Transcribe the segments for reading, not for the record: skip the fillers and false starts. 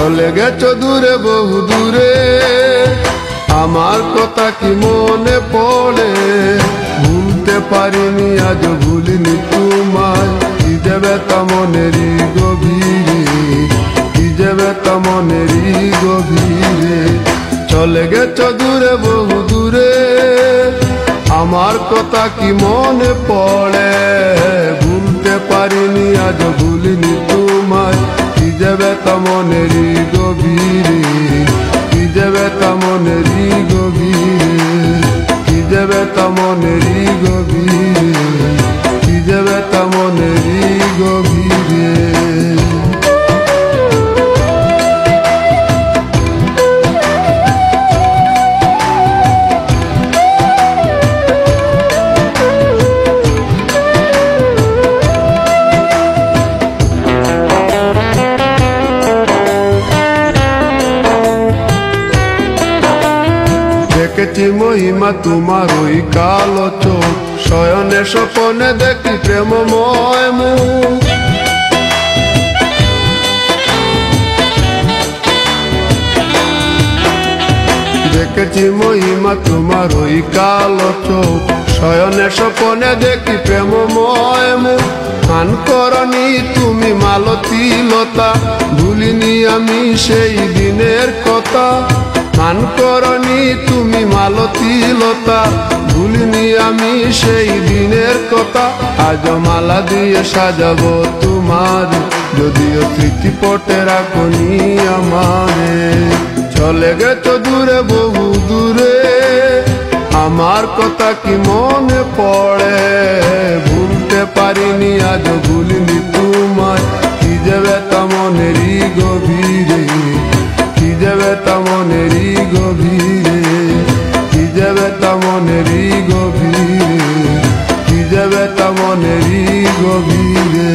চলে গেছো দূরে বহু দূরে, আমার কথা কি মনে পড়ে? ভুলতে পারিনি আজ ভুলিনি তোমায়, কি যে ব্যথা মনেরই গভীরে, কি যে ব্যথা মনেরই গভীরে। চলে গেছো দূরে বহু দূরে, আমার কথা কি মনে পড়ে? ভুলতে পারিনি আজ ভুলিনি তোমায়, কি যে ব্যথা মনেরই গভীরে, কি যে ব্যথা মনেরই গভীরে, কি যে ব্যথা মনেরই গভীরে, কি যে ব্যথা মনেরই গভীরে। দেখেছি মহিমা তোমার ওই কালো চোখ, শয়নে স্বপনে দেখি প্রেমময় মুখ। দেখেছি মহিমা তোমার ওই কালো চোখ, শয়নে স্বপনে দেখি প্রেমময় মুখ। মান করনি তুমি মালতী লতা, ভুলিনি আমি সেই দিনের কথা। মান করনি তুমি মালতী লতা, ভুলিনি আমি সেই দিনের কথা। আজ মালা দিয়ে সাজাবো তোমার, যদিও স্মৃতি পটে রাখনি আমারে। চলে গেছো দূরে বহু দূরে, আমার কথা কি মনে পড়ে? ভুলতে পারিনি আজ ভুলিনি তোমায়, কি যে ব্যথা মনেরই গভীরে, কি যে ব্যথা মনেরই গভীরে, কি যে ব্যথা মনেরই গভীরে, কি যে ব্যথা মনেরই গভীরে।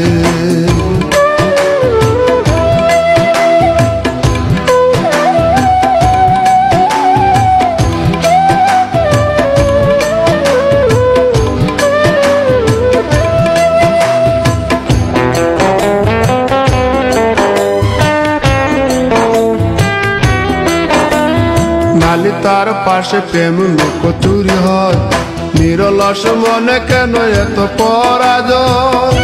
নালি তার পাশে প্রেম লুকোচুরি হয়, নিরলস মনে কেন এত পরাজয়?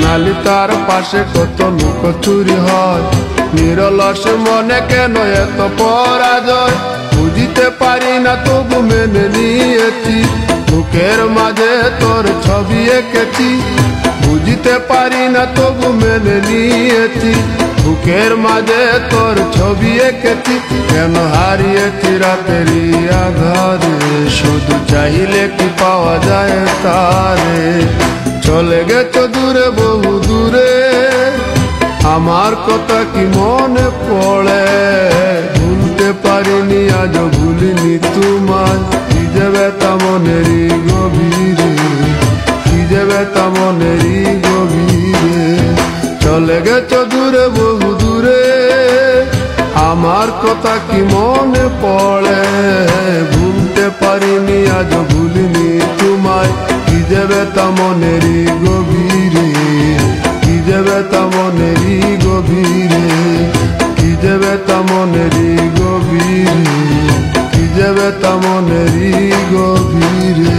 নালি তার পাশে কত লুকোচুরি হয়, নিরলস মনে কেন এত পরাজয়? বুঝিতে পারি না তবু মেনে নিয়েছি, বুকের মাঝে তোর ছবি এঁকেছি। বুঝিতে পারি না তবু মেনে নিয়েছি, বুকের মাঝে তোর ছবি এঁকেছি। কেন হারিয়েছি রাতেরই আধারে, শুধু চাইলে কি পাওয়া যায় তারে? চলে গেছো দূরে বহু দূরে, আমার কথা কি মনে পড়ে? ভুলতে পারিনি আজ ভুলিনি তোমায়, কি যে ব্যথা মনেরই গভীরে, কি যে ব্যথা মনেরই গভীরে। চলে গেছো দূরে বহু দূরে, আমার কথা কি মনে পড়ে? ভুলতে পারিনি আজ ভুলিনি তোমায়, কি যে ব্যথা মনেরই গভীরে, কি যে ব্যথা মনেরই গভীরে, কি যে ব্যথা মনেরই গভীরে, কি যে ব্যথা মনেরই গভীরে।